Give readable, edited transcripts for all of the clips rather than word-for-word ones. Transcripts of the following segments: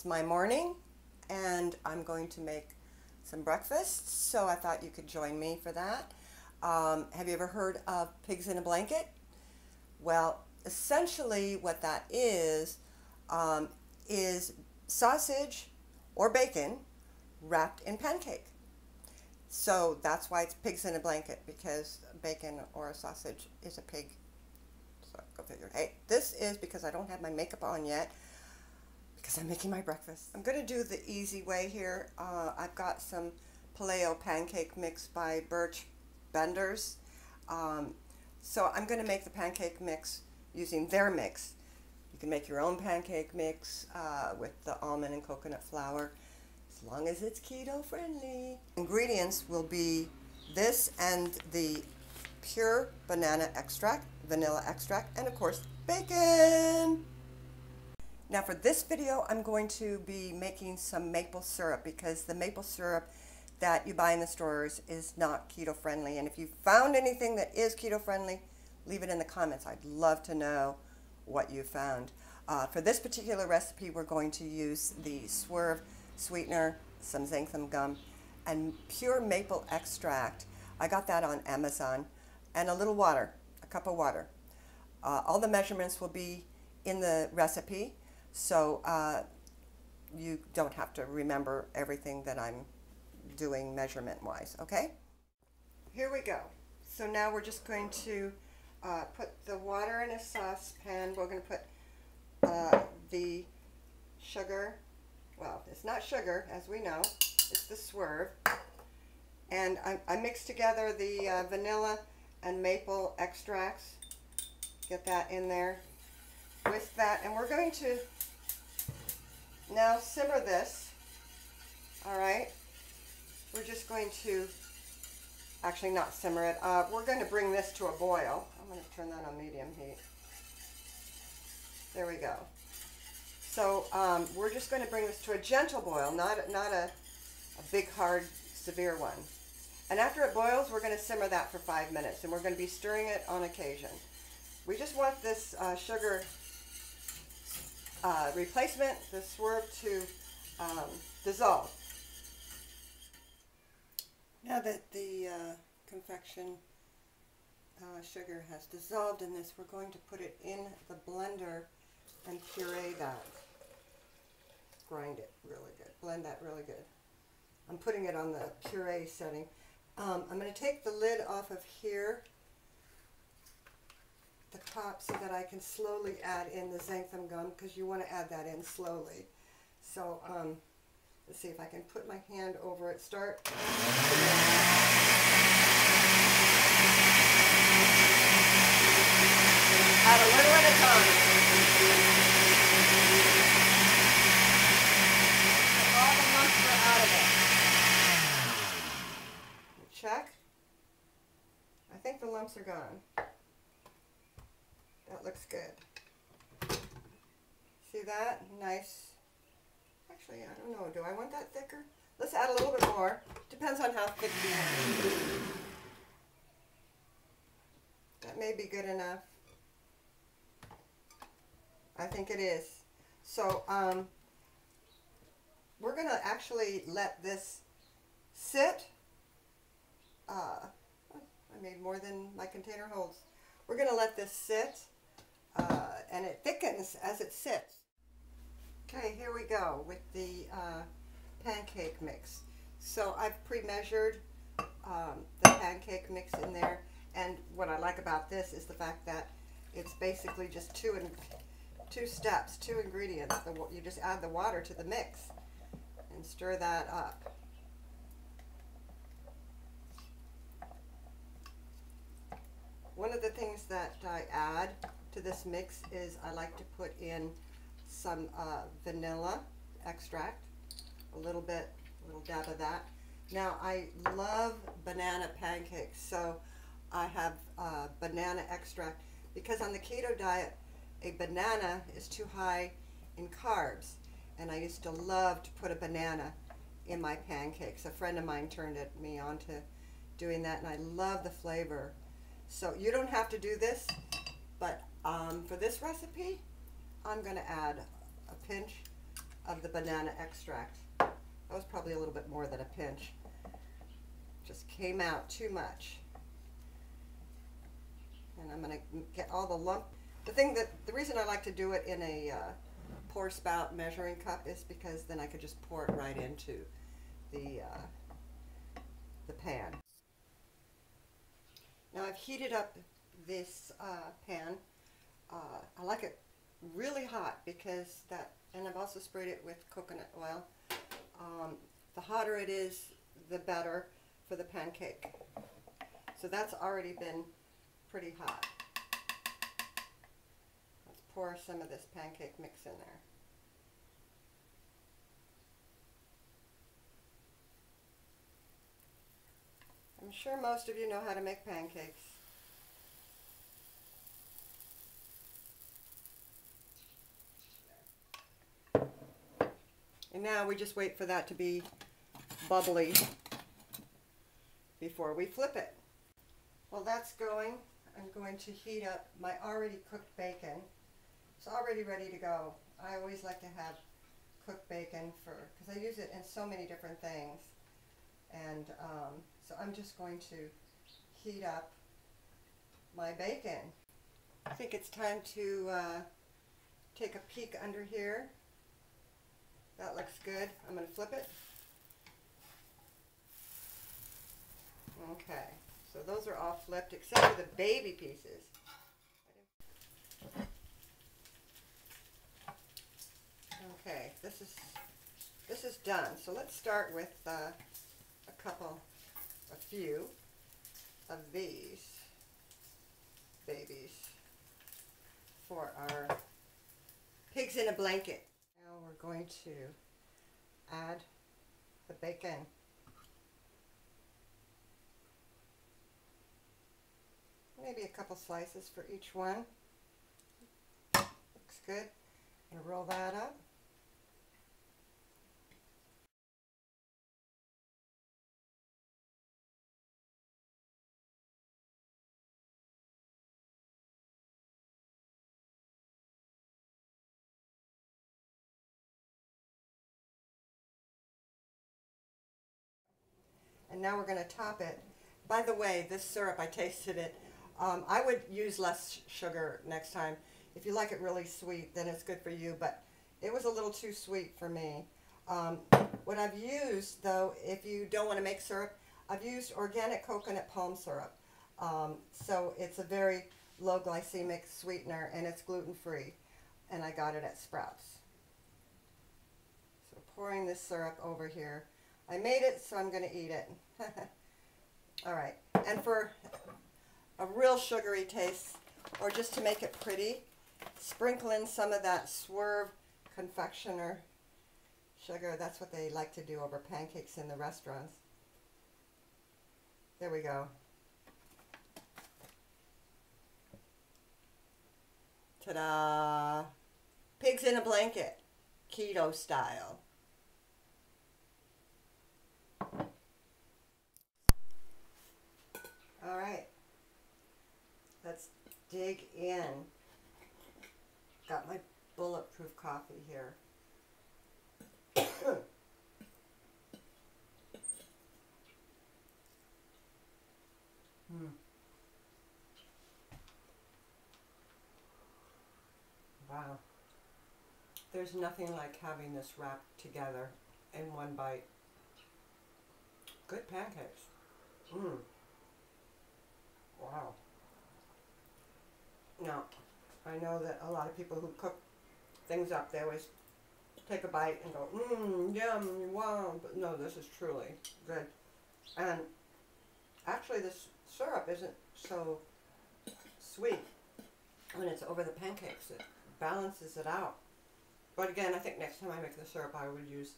It's my morning and I'm going to make some breakfast, so I thought you could join me for that. Have you ever heard of pigs in a blanket? Well, essentially what that is sausage or bacon wrapped in pancake. So that's why it's pigs in a blanket, because bacon or a sausage is a pig. So go figure. Hey, this is because I don't have my makeup on yet, because I'm making my breakfast. I'm going to do the easy way here. I've got some paleo pancake mix by Birch Benders. So I'm going to make the pancake mix using their mix. You can make your own pancake mix with the almond and coconut flour, as long as it's keto friendly. Ingredients will be this and the pure banana extract, vanilla extract, and of course bacon. Now for this video I'm going to be making some maple syrup, because the maple syrup that you buy in the stores is not keto friendly. And if you found anything that is keto friendly, leave it in the comments. I'd love to know what you found. For this particular recipe we're going to use the Swerve sweetener, some xanthan gum, and pure maple extract. I got that on Amazon, and a little water, a cup of water. All the measurements will be in the recipe, so you don't have to remember everything that I'm doing measurement wise, okay? Here we go. So now we're just going to put the water in a saucepan. We're going to put the sugar. Well, it's not sugar, as we know. It's the Swerve. And I mixed together the vanilla and maple extracts. Get that in there with that. And we're going to now simmer this. All right. We're just going to, actually not simmer it. We're going to bring this to a boil. I'm going to turn that on medium heat. There we go. So we're just going to bring this to a gentle boil, not a big, hard, severe one. And after it boils, we're going to simmer that for 5 minutes, and we're going to be stirring it on occasion. We just want this sugar replacement, the Swerve, to dissolve. Now that the confection sugar has dissolved in this, we're going to put it in the blender and puree that. Grind it really good. Blend that really good. I'm putting it on the puree setting. I'm going to take the lid off of here, the top, so that I can slowly add in the xanthan gum, because you want to add that in slowly. So let's see if I can put my hand over it. Start. Add a little at a time. All the lumps are out of it. Check. I think the lumps are gone. That looks good. See that? Nice. Actually, I don't know. Do I want that thicker? Let's add a little bit more. Depends on how thick you want it. That may be good enough. I think it is. So we're going to actually let this sit. I made more than my container holds. We're going to let this sit, and it thickens as it sits. Okay, here we go with the pancake mix. So I've pre-measured the pancake mix in there, and what I like about this is the fact that it's basically just two steps, two ingredients. You just add the water to the mix and stir that up. One of the things that I add to this mix is I like to put in some vanilla extract, a little dab of that. Now I love banana pancakes, so I have banana extract, because on the keto diet a banana is too high in carbs, and I used to love to put a banana in my pancakes. A friend of mine turned me on to doing that, and I love the flavor. So you don't have to do this, but for this recipe I'm going to add a pinch of the banana extract. That was probably a little bit more than a pinch. Just came out too much. And I'm going to get all the lump. The reason I like to do it in a pour spout measuring cup is because then I could just pour it right into the pan. Now I've heated up this pan. I like it really hot because and I've also sprayed it with coconut oil. The hotter it is, the better for the pancake. So that's already been pretty hot. Let's pour some of this pancake mix in there. I'm sure most of you know how to make pancakes. And now we just wait for that to be bubbly before we flip it. While that's going, I'm going to heat up my already cooked bacon. It's already ready to go. I always like to have cooked bacon because I use it in so many different things. And so I'm just going to heat up my bacon. I think it's time to take a peek under here. That looks good. I'm going to flip it. Okay, so those are all flipped except for the baby pieces. Okay, this is done. So let's start with a few of these babies for our pigs in a blanket. Now we're going to add the bacon. Maybe a couple slices for each one. Looks good. I'm going to roll that up. And now we're going to top it. By the way, this syrup, I tasted it. I would use less sugar next time. If you like it really sweet, then it's good for you, but it was a little too sweet for me. What I've used, though, if you don't want to make syrup, I've used organic coconut palm syrup. So it's a very low glycemic sweetener, and it's gluten-free, and I got it at Sprouts. So pouring this syrup over here. I made it, so I'm going to eat it. All right, and for a real sugary taste, or just to make it pretty, sprinkle in some of that Swerve confectioner sugar. That's what they like to do over pancakes in the restaurants. There we go. Ta-da! Pigs in a blanket, keto style. All right, let's dig in. Got my bulletproof coffee here. Wow. There's nothing like having this wrapped together in one bite. Good pancakes. Wow. Now, I know that a lot of people who cook things up, they always take a bite and go, yum, wow. But no, this is truly good. And actually, this syrup isn't so sweet when it's over the pancakes. It balances it out. But again, I think next time I make the syrup, I would use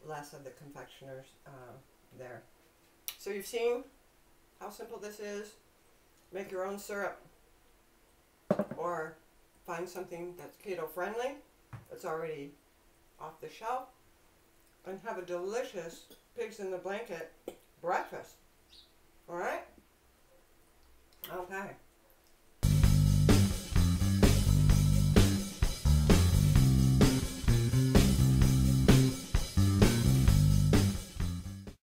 less of the confectioners there. So you've seen how simple this is. Make your own syrup, or find something that's keto friendly, that's already off the shelf, and have a delicious pigs in the blanket breakfast. All right?